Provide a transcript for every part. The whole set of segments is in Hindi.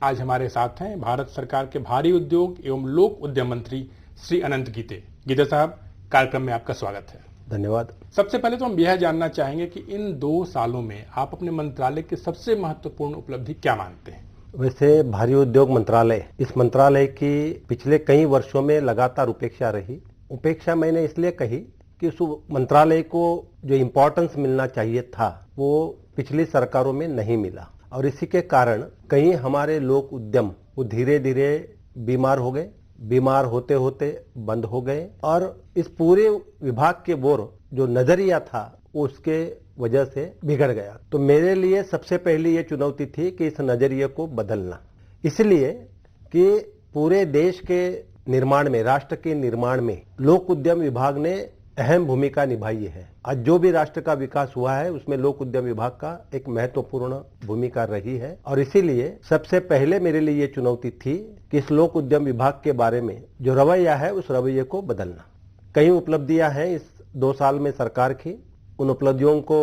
आज हमारे साथ हैं भारत सरकार के भारी उद्योग एवं लोक उद्यम मंत्री श्री अनंत गीते। गीते साहब, कार्यक्रम में आपका स्वागत है। धन्यवाद। सबसे पहले तो हम यह जानना चाहेंगे कि इन 2 सालों में आप अपने मंत्रालय की सबसे महत्वपूर्ण उपलब्धि क्या मानते हैं? वैसे भारी उद्योग मंत्रालय, इस मंत्रालय की पिछले कई वर्षों में लगातार उपेक्षा रही। उपेक्षा मैंने इसलिए कही कि उस मंत्रालय को जो इम्पोर्टेंस मिलना चाहिए था वो पिछली सरकारों में नहीं मिला, और इसी के कारण कई हमारे लोक उद्यम वो धीरे धीरे बीमार हो गए, बीमार होते होते बंद हो गए, और इस पूरे विभाग के ओर जो नजरिया था वो उसके वजह से बिगड़ गया। तो मेरे लिए सबसे पहली ये चुनौती थी कि इस नजरिए को बदलना, इसलिए कि पूरे देश के निर्माण में, राष्ट्र के निर्माण में लोक उद्यम विभाग ने अहम भूमिका निभाई है। आज जो भी राष्ट्र का विकास हुआ है उसमें लोक उद्यम विभाग का एक महत्वपूर्ण भूमिका रही है, और इसीलिए सबसे पहले मेरे लिए ये चुनौती थी कि इस लोक उद्यम विभाग के बारे में जो रवैया है उस रवैये को बदलना। कई उपलब्धियां हैं इस 2 साल में सरकार की, उन उपलब्धियों को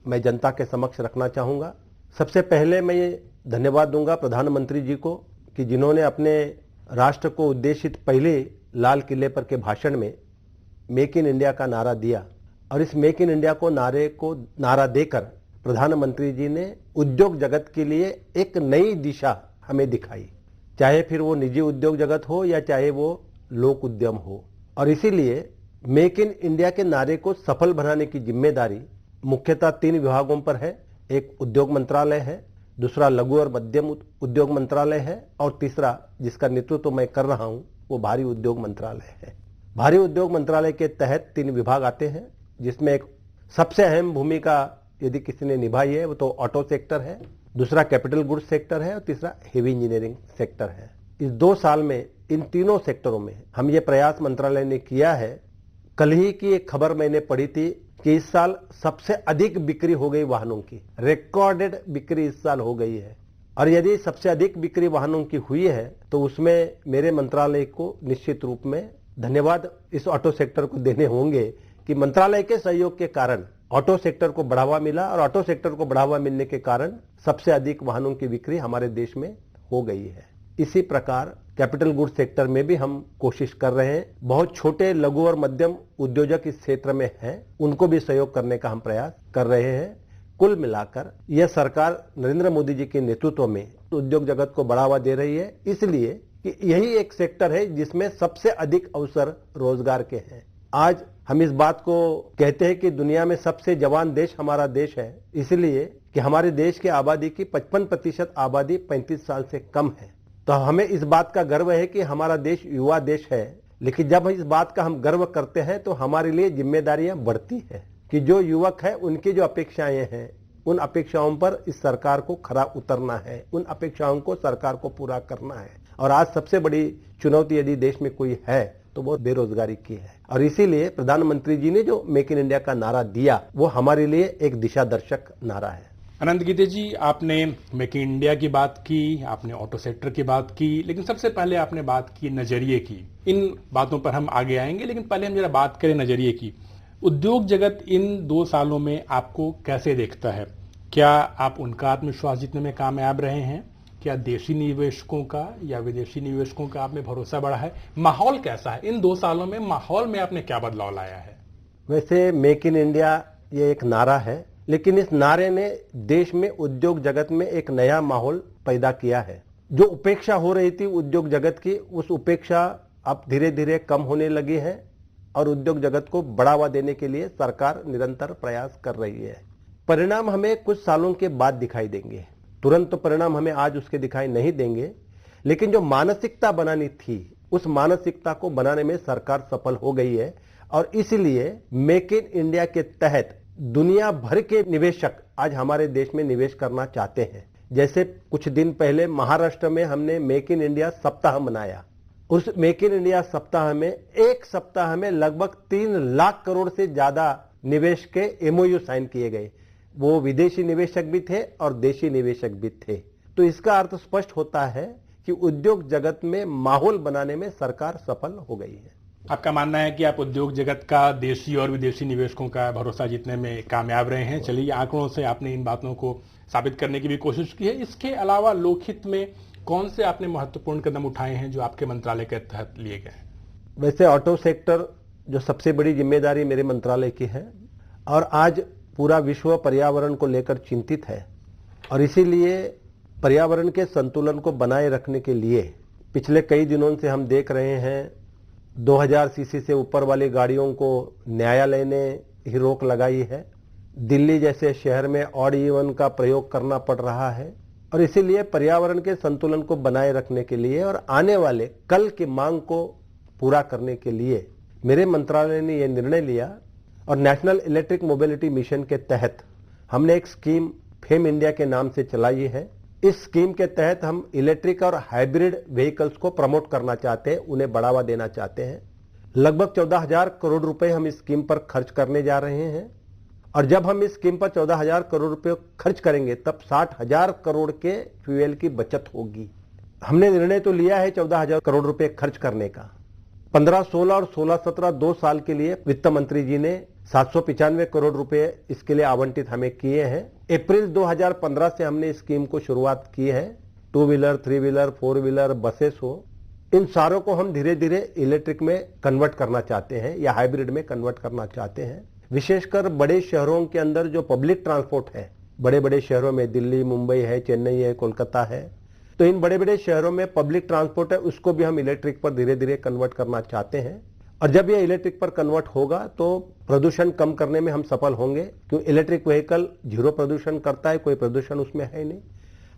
मैं जनता के समक्ष रखना चाहूंगा। सबसे पहले मैं ये धन्यवाद दूंगा प्रधानमंत्री जी को कि जिन्होंने अपने राष्ट्र को उद्देशित पहले लाल किले पर के भाषण में मेक इन इंडिया का नारा दिया, और इस मेक इन इंडिया को नारा देकर प्रधानमंत्री जी ने उद्योग जगत के लिए एक नई दिशा हमें दिखाई, चाहे फिर वो निजी उद्योग जगत हो या चाहे वो लोक उद्यम हो। और इसीलिए मेक इन इंडिया के नारे को सफल बनाने की जिम्मेदारी मुख्यतः 3 विभागों पर है। एक उद्योग मंत्रालय है, दूसरा लघु और मध्यम उद्योग मंत्रालय है, और तीसरा जिसका नेतृत्व मैं कर रहा हूं वो भारी उद्योग मंत्रालय है। भारी उद्योग मंत्रालय के तहत 3 विभाग आते हैं, जिसमें एक सबसे अहम भूमिका यदि किसी ने निभाई है वो तो ऑटो सेक्टर है, दूसरा कैपिटल गुड्स सेक्टर है, और तीसरा हेवी इंजीनियरिंग सेक्टर है। इस 2 साल में इन तीनों सेक्टरों में हम ये प्रयास मंत्रालय ने किया है। कल ही की एक खबर मैंने पढ़ी थी कि इस साल सबसे अधिक बिक्री हो गई वाहनों की, रिकॉर्डेड बिक्री इस साल हो गई है। और यदि सबसे अधिक बिक्री वाहनों की हुई है तो उसमें मेरे मंत्रालय को निश्चित रूप में धन्यवाद इस ऑटो सेक्टर को देने होंगे कि मंत्रालय के सहयोग के कारण ऑटो सेक्टर को बढ़ावा मिला, और ऑटो सेक्टर को बढ़ावा मिलने के कारण सबसे अधिक वाहनों की बिक्री हमारे देश में हो गई है। इसी प्रकार कैपिटल गुड्स सेक्टर में भी हम कोशिश कर रहे हैं। बहुत छोटे, लघु और मध्यम उद्योजक इस क्षेत्र में हैं, उनको भी सहयोग करने का हम प्रयास कर रहे हैं। कुल मिलाकर यह सरकार नरेंद्र मोदी जी के नेतृत्व में उद्योग जगत को बढ़ावा दे रही है, इसलिए कि यही एक सेक्टर है जिसमें सबसे अधिक अवसर रोजगार के हैं। आज हम इस बात को कहते हैं कि दुनिया में सबसे जवान देश हमारा देश है, इसलिए कि हमारे देश की आबादी की 55% आबादी 35 साल से कम है। तो हमें इस बात का गर्व है कि हमारा देश युवा देश है, लेकिन जब इस बात का हम गर्व करते हैं तो हमारे लिए जिम्मेदारियां बढ़ती है कि जो युवक है उनकी जो अपेक्षाएं हैं उन अपेक्षाओं पर इस सरकार को खरा उतरना है, उन अपेक्षाओं को सरकार को पूरा करना है। और आज सबसे बड़ी चुनौती यदि देश में कोई है तो वो बेरोजगारी की है, और इसीलिए प्रधानमंत्री जी ने जो मेक इन इंडिया का नारा दिया वो हमारे लिए एक दिशा दर्शक नारा है। अनंत गीते जी, आपने मेक इन इंडिया की बात की, आपने ऑटो सेक्टर की बात की, लेकिन सबसे पहले आपने बात की नजरिए की। इन बातों पर हम आगे आएंगे, लेकिन पहले हम जरा बात करें नजरिए की। उद्योग जगत इन 2 सालों में आपको कैसे देखता है? क्या आप उनका आत्मविश्वास जीतने में कामयाब रहे हैं? क्या देशी निवेशकों का या विदेशी निवेशकों का आप में भरोसा बढ़ा है? माहौल कैसा है इन 2 सालों में? माहौल में आपने क्या बदलाव लाया है? वैसे मेक इन इंडिया ये एक नारा है, लेकिन इस नारे ने देश में उद्योग जगत में एक नया माहौल पैदा किया है। जो उपेक्षा हो रही थी उद्योग जगत की, उस उपेक्षा अब धीरे धीरे कम होने लगी है, और उद्योग जगत को बढ़ावा देने के लिए सरकार निरंतर प्रयास कर रही है। परिणाम हमें कुछ सालों के बाद दिखाई देंगे, तुरंत तो परिणाम हमें आज उसके दिखाई नहीं देंगे, लेकिन जो मानसिकता बनानी थी उस मानसिकता को बनाने में सरकार सफल हो गई है। और इसलिए मेक इन इंडिया के तहत दुनिया भर के निवेशक आज हमारे देश में निवेश करना चाहते हैं। जैसे कुछ दिन पहले महाराष्ट्र में हमने मेक इन इंडिया सप्ताह मनाया। उस मेक इन इंडिया सप्ताह में एक सप्ताह में लगभग 3 लाख करोड़ से ज्यादा निवेश के एमओयू साइन किए गए। वो विदेशी निवेशक भी थे और देशी निवेशक भी थे। तो इसका अर्थ स्पष्ट होता है कि उद्योग जगत में माहौल बनाने में सरकार सफल हो गई है। आपका मानना है कि आप उद्योग जगत का देशी और विदेशी निवेशकों का भरोसा जीतने में कामयाब रहे हैं। चलिए, आंकड़ों से आपने इन बातों को साबित करने की भी कोशिश की है। इसके अलावा लोकहित में कौन से आपने महत्वपूर्ण कदम उठाए हैं जो आपके मंत्रालय के तहत लिए गए हैं? वैसे ऑटो सेक्टर जो सबसे बड़ी जिम्मेदारी मेरे मंत्रालय की है और आज पूरा विश्व पर्यावरण को लेकर चिंतित है और इसीलिए पर्यावरण के संतुलन को बनाए रखने के लिए पिछले कई दिनों से हम देख रहे हैं 2000 सीसी से ऊपर वाली गाड़ियों को न्यायालय ने ही रोक लगाई है। दिल्ली जैसे शहर में ऑड इवन का प्रयोग करना पड़ रहा है और इसीलिए पर्यावरण के संतुलन को बनाए रखने के लिए और आने वाले कल की मांग को पूरा करने के लिए मेरे मंत्रालय ने यह निर्णय लिया और नेशनल इलेक्ट्रिक मोबिलिटी मिशन के तहत हमने एक स्कीम फेम इंडिया के नाम से चलाई है। इस स्कीम के तहत हम इलेक्ट्रिक और हाइब्रिड व्हीकल्स को प्रमोट करना चाहते हैं, उन्हें बढ़ावा देना चाहते हैं। लगभग 14,000 करोड़ रुपए हम इस स्कीम पर खर्च करने जा रहे हैं और जब हम इस स्कीम पर 14,000 करोड़ रुपए खर्च करेंगे तब 60,000 करोड़ के फ्यूल की बचत होगी। हमने निर्णय तो लिया है 14,000 करोड़ रुपए खर्च करने का। 15-16 और 16-17 2 साल के लिए वित्त मंत्री जी ने 795 करोड़ रुपए इसके लिए आवंटित हमें किए हैं। अप्रैल 2015 से हमने इस स्कीम को शुरुआत की है। 2 व्हीलर, 3 व्हीलर, 4 व्हीलर, बसेस हो, इन सारों को हम धीरे धीरे इलेक्ट्रिक में कन्वर्ट करना चाहते हैं या हाइब्रिड में कन्वर्ट करना चाहते हैं। विशेषकर बड़े शहरों के अंदर जो पब्लिक ट्रांसपोर्ट है, बड़े बड़े शहरों में दिल्ली, मुंबई है, चेन्नई है, कोलकाता है, तो इन बड़े बड़े शहरों में पब्लिक ट्रांसपोर्ट है, उसको भी हम इलेक्ट्रिक पर धीरे धीरे कन्वर्ट करना चाहते हैं। और जब ये इलेक्ट्रिक पर कन्वर्ट होगा तो प्रदूषण कम करने में हम सफल होंगे, क्योंकि इलेक्ट्रिक व्हीकल 0 प्रदूषण करता है, कोई प्रदूषण उसमें है नहीं।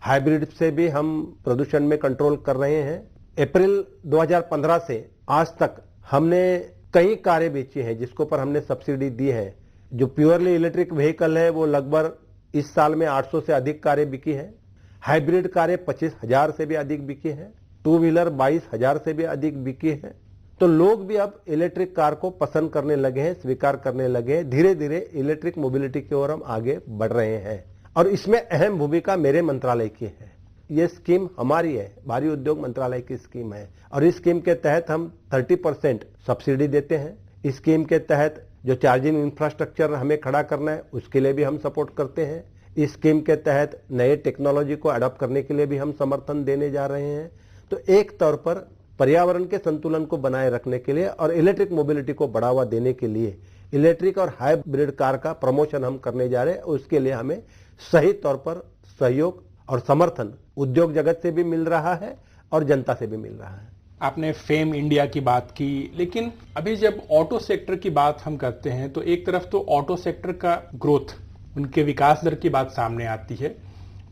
हाइब्रिड से भी हम प्रदूषण में कंट्रोल कर रहे हैं। अप्रैल 2015 से आज तक हमने कई कारें बेची हैं जिसको पर हमने सब्सिडी दी है। जो प्योरली इलेक्ट्रिक व्हीकल है वो लगभग इस साल में 800 से अधिक कारें बिकी हैं। हाइब्रिड कारें 25,000 से भी अधिक बिकी हैं। 2 व्हीलर 22,000 से भी अधिक बिकी है। तो लोग भी अब इलेक्ट्रिक कार को पसंद करने लगे हैं, स्वीकार करने लगे हैं। धीरे धीरे इलेक्ट्रिक मोबिलिटी की ओर हम आगे बढ़ रहे हैं और इसमें अहम भूमिका मेरे मंत्रालय की है। ये स्कीम हमारी है, भारी उद्योग मंत्रालय की स्कीम है और इस स्कीम के तहत हम 30% सब्सिडी देते हैं। इस स्कीम के तहत जो चार्जिंग इंफ्रास्ट्रक्चर हमें खड़ा करना है उसके लिए भी हम सपोर्ट करते हैं। इस स्कीम के तहत नए टेक्नोलॉजी को अडॉप्ट करने के लिए भी हम समर्थन देने जा रहे हैं। तो एक तौर पर पर्यावरण के संतुलन को बनाए रखने के लिए और इलेक्ट्रिक मोबिलिटी को बढ़ावा देने के लिए इलेक्ट्रिक और हाइब्रिड कार का प्रमोशन हम करने जा रहे हैं। उसके लिए हमें सही तौर पर सहयोग और समर्थन उद्योग जगत से भी मिल रहा है और जनता से भी मिल रहा है। आपने फेम इंडिया की बात की, लेकिन अभी जब ऑटो सेक्टर की बात हम करते हैं तो एक तरफ तो ऑटो सेक्टर का ग्रोथ, उनके विकास दर की बात सामने आती है,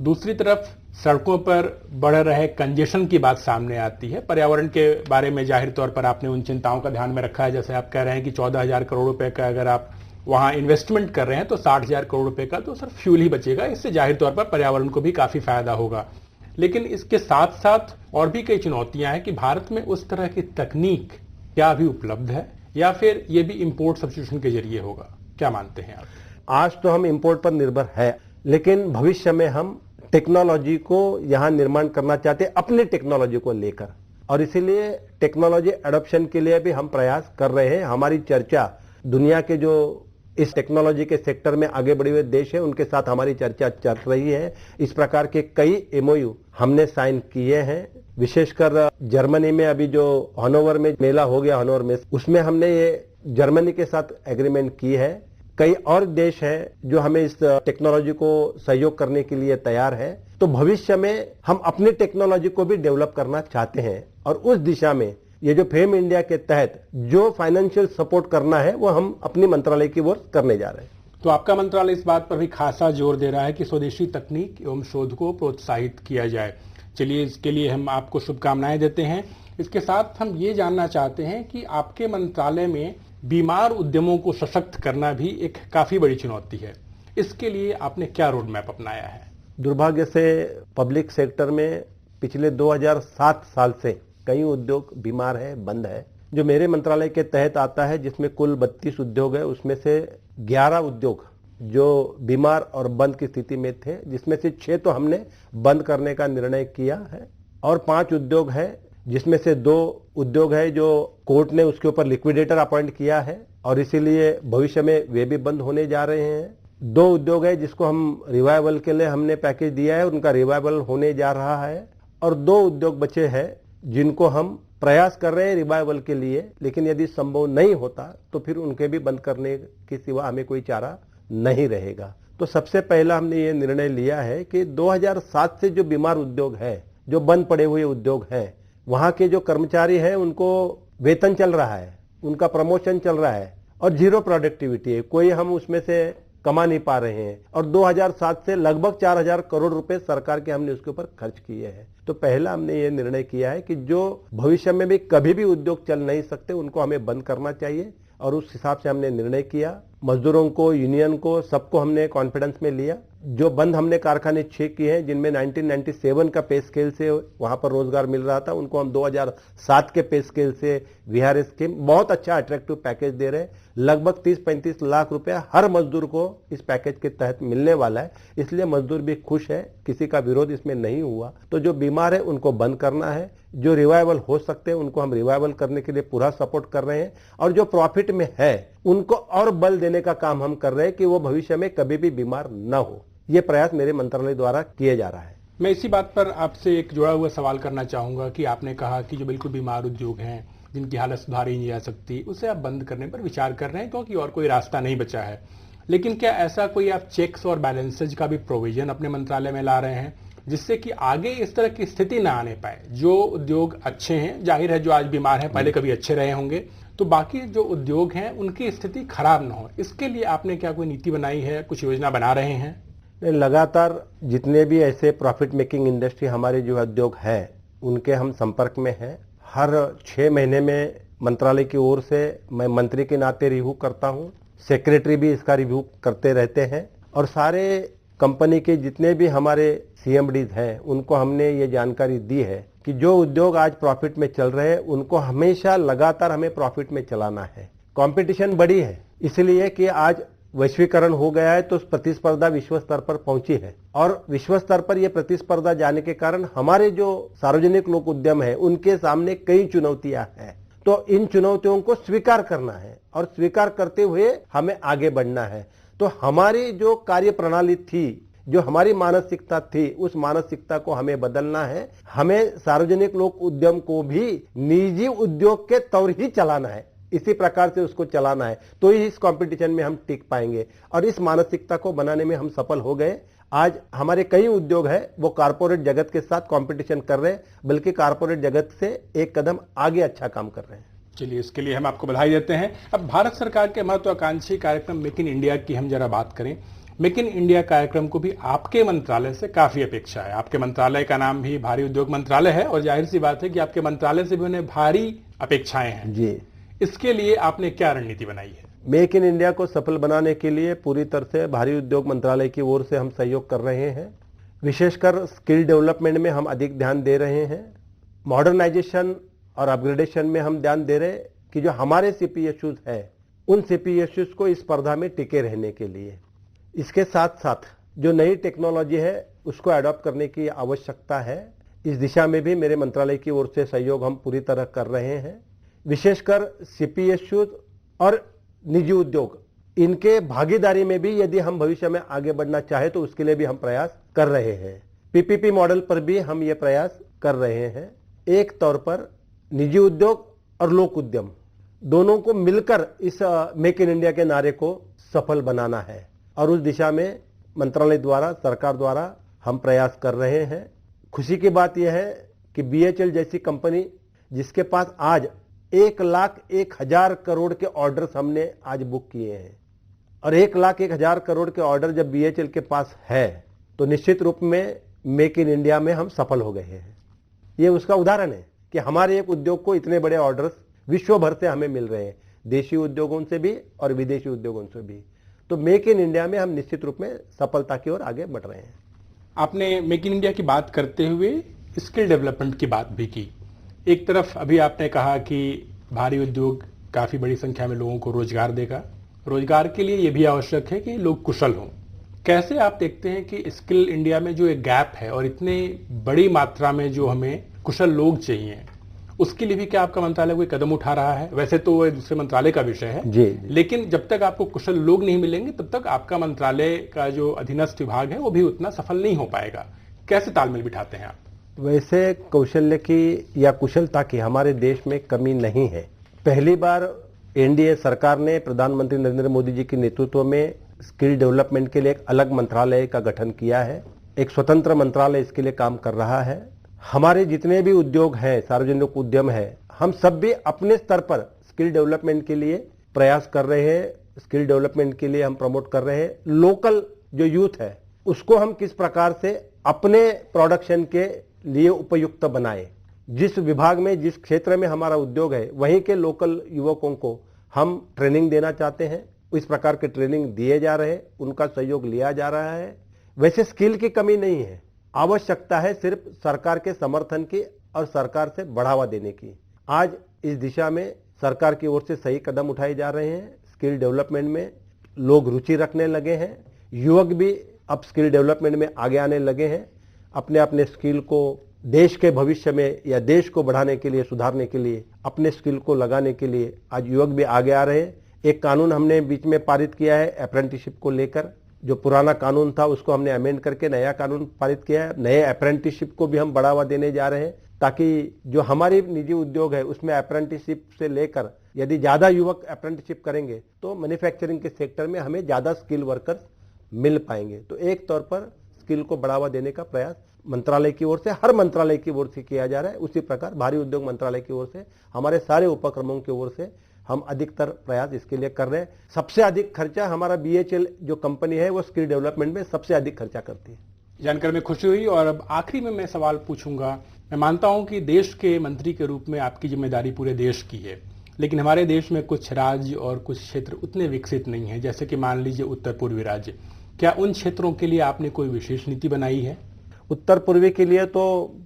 दूसरी तरफ सड़कों पर बढ़ रहे कंजेशन की बात सामने आती है। पर्यावरण के बारे में जाहिर तौर पर आपने उन चिंताओं का ध्यान में रखा है। जैसे आप कह रहे हैं कि 14,000 करोड़ रुपए का अगर आप वहां इन्वेस्टमेंट कर रहे हैं तो 60,000 करोड़ रुपए का तो सिर्फ फ्यूल ही बचेगा। इससे जाहिर तौर पर पर्यावरण को भी काफी फायदा होगा। लेकिन इसके साथ साथ और भी कई चुनौतियां हैं कि भारत में उस तरह की तकनीक क्या अभी उपलब्ध है या फिर ये भी इंपोर्ट सब्स्टिट्यूशन के जरिए होगा? क्या मानते हैं आप? आज तो हम इंपोर्ट पर निर्भर है, लेकिन भविष्य में हम टेक्नोलॉजी को यहां निर्माण करना चाहते हैं अपने टेक्नोलॉजी को लेकर और इसीलिए टेक्नोलॉजी एडॉप्शन के लिए भी हम प्रयास कर रहे हैं। हमारी चर्चा दुनिया के जो इस टेक्नोलॉजी के सेक्टर में आगे बढ़े हुए देश है उनके साथ हमारी चर्चा चल रही है। इस प्रकार के कई MOU हमने साइन किए हैं। विशेषकर जर्मनी में अभी जो हनोवर में मेला हो गया, हनोवर में, उसमें हमने ये जर्मनी के साथ एग्रीमेंट की है। कई और देश हैं जो हमें इस टेक्नोलॉजी को सहयोग करने के लिए तैयार है। तो भविष्य में हम अपनी टेक्नोलॉजी को भी डेवलप करना चाहते हैं और उस दिशा में ये जो फेम इंडिया के तहत जो फाइनेंशियल सपोर्ट करना है वो हम अपनी मंत्रालय की ओर करने जा रहे हैं। तो आपका मंत्रालय इस बात पर भी खासा जोर दे रहा है कि स्वदेशी तकनीक एवं शोध को प्रोत्साहित किया जाए। चलिए, इसके लिए हम आपको शुभकामनाएं देते हैं। इसके साथ हम ये जानना चाहते हैं कि आपके मंत्रालय में बीमार उद्यमों को सशक्त करना भी एक काफी बड़ी चुनौती है। इसके लिए आपने क्या रोड मैप अपनाया है? दुर्भाग्य से पब्लिक सेक्टर में पिछले 2007 साल से कई उद्योग बीमार है, बंद है। जो मेरे मंत्रालय के तहत आता है जिसमें कुल 32 उद्योग है, उसमें से 11 उद्योग जो बीमार और बंद की स्थिति में थे, जिसमें से 6 तो हमने बंद करने का निर्णय किया है और 5 उद्योग है जिसमें से 2 उद्योग है जो कोर्ट ने उसके ऊपर लिक्विडेटर अपॉइंट किया है और इसीलिए भविष्य में वे भी बंद होने जा रहे हैं। 2 उद्योग है जिसको हम रिवाइवल के लिए हमने पैकेज दिया है, उनका रिवाइवल होने जा रहा है और 2 उद्योग बचे हैं जिनको हम प्रयास कर रहे हैं रिवाइवल के लिए, लेकिन यदि संभव नहीं होता तो फिर उनके भी बंद करने के सिवा हमें कोई चारा नहीं रहेगा। तो सबसे पहला हमने ये निर्णय लिया है कि 2007 से जो बीमार उद्योग है, जो बंद पड़े हुए उद्योग हैं, वहां के जो कर्मचारी हैं उनको वेतन चल रहा है, उनका प्रमोशन चल रहा है और जीरो प्रोडक्टिविटी है, कोई हम उसमें से कमा नहीं पा रहे हैं और 2007 से लगभग 4,000 करोड़ रुपए सरकार के हमने उसके ऊपर खर्च किए हैं। तो पहला हमने ये निर्णय किया है कि जो भविष्य में भी कभी भी उद्योग चल नहीं सकते उनको हमें बंद करना चाहिए और उस हिसाब से हमने निर्णय किया। मजदूरों को, यूनियन को, सबको हमने कॉन्फिडेंस में लिया। जो बंद हमने कारखाने 6 किए हैं जिनमें 1997 का पे स्केल से वहां पर रोजगार मिल रहा था, उनको हम 2007 के पे स्केल से वीआरए स्कीम बहुत अच्छा अट्रैक्टिव पैकेज दे रहे हैं। लगभग 30-35 लाख रुपया हर मजदूर को इस पैकेज के तहत मिलने वाला है, इसलिए मजदूर भी खुश है, किसी का विरोध इसमें नहीं हुआ। तो जो बीमार है उनको बंद करना है, जो रिवाइवल हो सकते हैं उनको हम रिवाइवल करने के लिए पूरा सपोर्ट कर रहे हैं और जो प्रॉफिट में है उनको और बल देने का काम हम कर रहे हैं कि वो भविष्य में कभी भी बीमार न हो। ये प्रयास मेरे मंत्रालय द्वारा किए जा रहा है। मैं इसी बात पर आपसे एक जुड़ा हुआ सवाल करना चाहूंगा कि आपने कहा कि जो बिल्कुल बीमार उद्योग हैं, जिनकी हालत सुधारी नहीं जा सकती, उसे आप बंद करने पर विचार कर रहे हैं क्योंकि और कोई रास्ता नहीं बचा है। लेकिन क्या ऐसा कोई आप चेक्स और बैलेंसेज का भी प्रोविजन अपने मंत्रालय में ला रहे हैं जिससे कि आगे इस तरह की स्थिति ना आने पाए? जो उद्योग अच्छे हैं, जाहिर है जो आज बीमार हैं पहले कभी अच्छे रहे होंगे, तो बाकी जो उद्योग हैं उनकी स्थिति खराब ना हो, इसके लिए आपने क्या कोई नीति बनाई है, कुछ योजना बना रहे हैं? लगातार जितने भी ऐसे प्रॉफिट मेकिंग इंडस्ट्री हमारे जो उद्योग हैं उनके हम संपर्क में हैं। हर 6 महीने में मंत्रालय की ओर से मैं मंत्री के नाते रिव्यू करता हूं, सेक्रेटरी भी इसका रिव्यू करते रहते हैं और सारे कंपनी के जितने भी हमारे सीएमडीज हैं उनको हमने ये जानकारी दी है कि जो उद्योग आज प्रॉफिट में चल रहे हैं उनको हमेशा लगातार हमें प्रॉफिट में चलाना है। कंपटीशन बड़ी है इसलिए कि आज वैश्वीकरण हो गया है तो प्रतिस्पर्धा विश्व स्तर पर पहुंची है और विश्व स्तर पर यह प्रतिस्पर्धा जाने के कारण हमारे जो सार्वजनिक लोक उद्यम है उनके सामने कई चुनौतियां हैं। तो इन चुनौतियों को स्वीकार करना है और स्वीकार करते हुए हमें आगे बढ़ना है। तो हमारी जो कार्य प्रणाली थी, जो हमारी मानसिकता थी, उस मानसिकता को हमें बदलना है। हमें सार्वजनिक लोक उद्यम को भी निजी उद्योग के तौर ही चलाना है, इसी प्रकार से उसको चलाना है, तो ही इस कंपटीशन में हम टिक पाएंगे। और इस मानसिकता को बनाने में हम सफल हो गए। आज हमारे कई उद्योग है वो कारपोरेट जगत के साथ कंपटीशन कर रहे हैं, बल्कि कारपोरेट जगत से एक कदम आगे अच्छा काम कर रहे हैं। चलिए, इसके लिए हम आपको बधाई देते हैं। अब भारत सरकार के महत्वाकांक्षी कार्यक्रम मेक इन इंडिया की हम जरा बात करें। मेक इन इंडिया कार्यक्रम को भी आपके मंत्रालय से काफी अपेक्षा है। आपके मंत्रालय का नाम भी भारी उद्योग मंत्रालय है और जाहिर सी बात है कि आपके मंत्रालय से भी उन्हें भारी अपेक्षाएं हैं जी। इसके लिए आपने क्या रणनीति बनाई है? मेक इन इंडिया को सफल बनाने के लिए पूरी तरह से भारी उद्योग मंत्रालय की ओर से हम सहयोग कर रहे हैं। विशेषकर स्किल डेवलपमेंट में हम अधिक ध्यान दे रहे हैं। मॉडर्नाइजेशन और अपग्रेडेशन में हम ध्यान दे रहे हैं कि जो हमारे सीपीएसयूज है उन सीपीएसयूज को इस स्पर्धा में टिके रहने के लिए, इसके साथ साथ जो नई टेक्नोलॉजी है उसको अडॉप्ट करने की आवश्यकता है। इस दिशा में भी मेरे मंत्रालय की ओर से सहयोग हम पूरी तरह कर रहे हैं। विशेषकर सीपीएसयूज और निजी उद्योग, इनके भागीदारी में भी यदि हम भविष्य में आगे बढ़ना चाहे तो उसके लिए भी हम प्रयास कर रहे हैं। पीपीपी मॉडल पर भी हम ये प्रयास कर रहे हैं। एक तौर पर निजी उद्योग और लोक उद्यम दोनों को मिलकर इस मेक इन इंडिया के नारे को सफल बनाना है और उस दिशा में मंत्रालय द्वारा, सरकार द्वारा हम प्रयास कर रहे हैं। खुशी की बात यह है कि बीएचईएल जैसी कंपनी जिसके पास आज 1,01,000 करोड़ के ऑर्डर्स हमने आज बुक किए हैं और 1,01,000 करोड़ के ऑर्डर जब बीएचईएल के पास है तो निश्चित रूप में मेक इन इंडिया में हम सफल हो गए हैं। ये उसका उदाहरण है कि हमारे एक उद्योग को इतने बड़े ऑर्डर्स विश्व भर से हमें मिल रहे हैं, देशी उद्योगों से भी और विदेशी उद्योगों से भी। तो मेक इन इंडिया में हम निश्चित रूप में सफलता की ओर आगे बढ़ रहे हैं। आपने मेक इन इंडिया की बात करते हुए स्किल डेवलपमेंट की बात भी की। एक तरफ अभी आपने कहा कि भारी उद्योग काफी बड़ी संख्या में लोगों को रोजगार देगा। रोजगार के लिए यह भी आवश्यक है कि लोग कुशल हों। कैसे आप देखते हैं कि स्किल इंडिया में जो एक गैप है और इतने बड़ी मात्रा में जो हमें कुशल लोग चाहिए, उसके लिए भी क्या आपका मंत्रालय कोई कदम उठा रहा है? वैसे तो वो दूसरे मंत्रालय का विषय है जी। लेकिन जब तक आपको कुशल लोग नहीं मिलेंगे तब तक आपका मंत्रालय का जो अधीनस्थ विभाग है वो भी उतना सफल नहीं हो पाएगा। कैसे तालमेल बिठाते हैं आप? वैसे कौशल्य की या कुशलता की हमारे देश में कमी नहीं है। पहली बार एनडीए सरकार ने प्रधानमंत्री नरेंद्र मोदी जी के नेतृत्व में स्किल डेवलपमेंट के लिए एक अलग मंत्रालय का गठन किया है। एक स्वतंत्र मंत्रालय इसके लिए काम कर रहा है। हमारे जितने भी उद्योग हैं, सार्वजनिक उद्यम है, हम सब भी अपने स्तर पर स्किल डेवलपमेंट के लिए प्रयास कर रहे हैं। स्किल डेवलपमेंट के लिए हम प्रमोट कर रहे हैं। लोकल जो यूथ है उसको हम किस प्रकार से अपने प्रोडक्शन के लिए उपयुक्त बनाएं। जिस विभाग में, जिस क्षेत्र में हमारा उद्योग है, वहीं के लोकल युवकों को हम ट्रेनिंग देना चाहते हैं। इस प्रकार के ट्रेनिंग दिए जा रहे हैं, उनका सहयोग लिया जा रहा है। वैसे स्किल की कमी नहीं है, आवश्यकता है सिर्फ सरकार के समर्थन की और सरकार से बढ़ावा देने की। आज इस दिशा में सरकार की ओर से सही कदम उठाए जा रहे हैं। स्किल डेवलपमेंट में लोग रुचि रखने लगे हैं। युवक भी अब स्किल डेवलपमेंट में आगे आने लगे हैं। अपने अपने स्किल को देश के भविष्य में या देश को बढ़ाने के लिए, सुधारने के लिए, अपने स्किल को लगाने के लिए आज युवक भी आगे आ रहे हैं। एक कानून हमने बीच में पारित किया है अप्रेंटिसशिप को लेकर। जो पुराना कानून था उसको हमने अमेंड करके नया कानून पारित किया है। नए अप्रेंटिसशिप को भी हम बढ़ावा देने जा रहे हैं, ताकि जो हमारी निजी उद्योग है उसमें अप्रेंटिसशिप से लेकर यदि ज्यादा युवक अप्रेंटिसशिप करेंगे तो मैन्युफैक्चरिंग के सेक्टर में हमें ज्यादा स्किल वर्कर्स मिल पाएंगे। तो एक तौर पर स्किल को बढ़ावा देने का प्रयास मंत्रालय की ओर से, हर मंत्रालय की ओर से किया जा रहा है। उसी प्रकार भारी उद्योग मंत्रालय की ओर से, हमारे सारे उपक्रमों की ओर से हम अधिकतर प्रयास इसके लिए कर रहे हैं। सबसे अधिक खर्चा हमारा BHEL जो कंपनी है वो स्किल डेवलपमेंट में सबसे अधिक खर्चा करती है। जानकर में खुशी हुई। और अब आखिरी में मैं सवाल पूछूंगा। मैं मानता हूं कि देश के मंत्री के रूप में आपकी जिम्मेदारी पूरे देश की है, लेकिन हमारे देश में कुछ राज्य और कुछ क्षेत्र उतने विकसित नहीं है, जैसे कि मान लीजिए उत्तर पूर्वी राज्य। क्या उन क्षेत्रों के लिए आपने कोई विशेष नीति बनाई है? उत्तर पूर्वी के लिए तो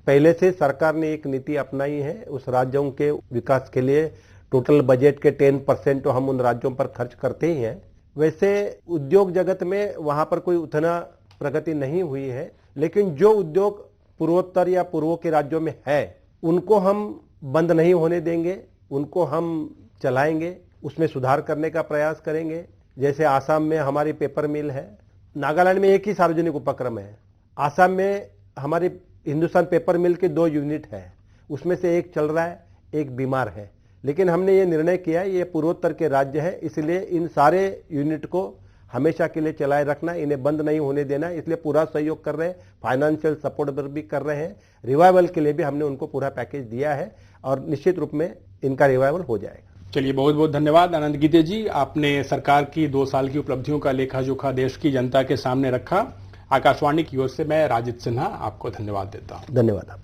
पहले से सरकार ने एक नीति अपनाई है। उस राज्यों के विकास के लिए टोटल बजट के 10% तो हम उन राज्यों पर खर्च करते ही हैं। वैसे उद्योग जगत में वहां पर कोई उतना प्रगति नहीं हुई है, लेकिन जो उद्योग पूर्वोत्तर या पूर्वों के राज्यों में है उनको हम बंद नहीं होने देंगे, उनको हम चलाएंगे, उसमें सुधार करने का प्रयास करेंगे। जैसे आसाम में हमारी पेपर मिल है, नागालैंड में एक ही सार्वजनिक उपक्रम है, आसाम में हमारी हिंदुस्तान पेपर मिल के 2 यूनिट है, उसमें से एक चल रहा है, एक बीमार है। लेकिन हमने ये निर्णय किया है ये पूर्वोत्तर के राज्य है, इसलिए इन सारे यूनिट को हमेशा के लिए चलाए रखना, इन्हें बंद नहीं होने देना, इसलिए पूरा सहयोग कर रहे हैं। फाइनेंशियल सपोर्ट भी कर रहे हैं। रिवाइवल के लिए भी हमने उनको पूरा पैकेज दिया है और निश्चित रूप में इनका रिवाइवल हो जाएगा। चलिए, बहुत बहुत धन्यवाद आनंद गीते जी। आपने सरकार की 2 साल की उपलब्धियों का लेखा जोखा देश की जनता के सामने रखा। आकाशवाणी की ओर से मैं राजित सिन्हा आपको धन्यवाद देता हूँ। धन्यवाद। आप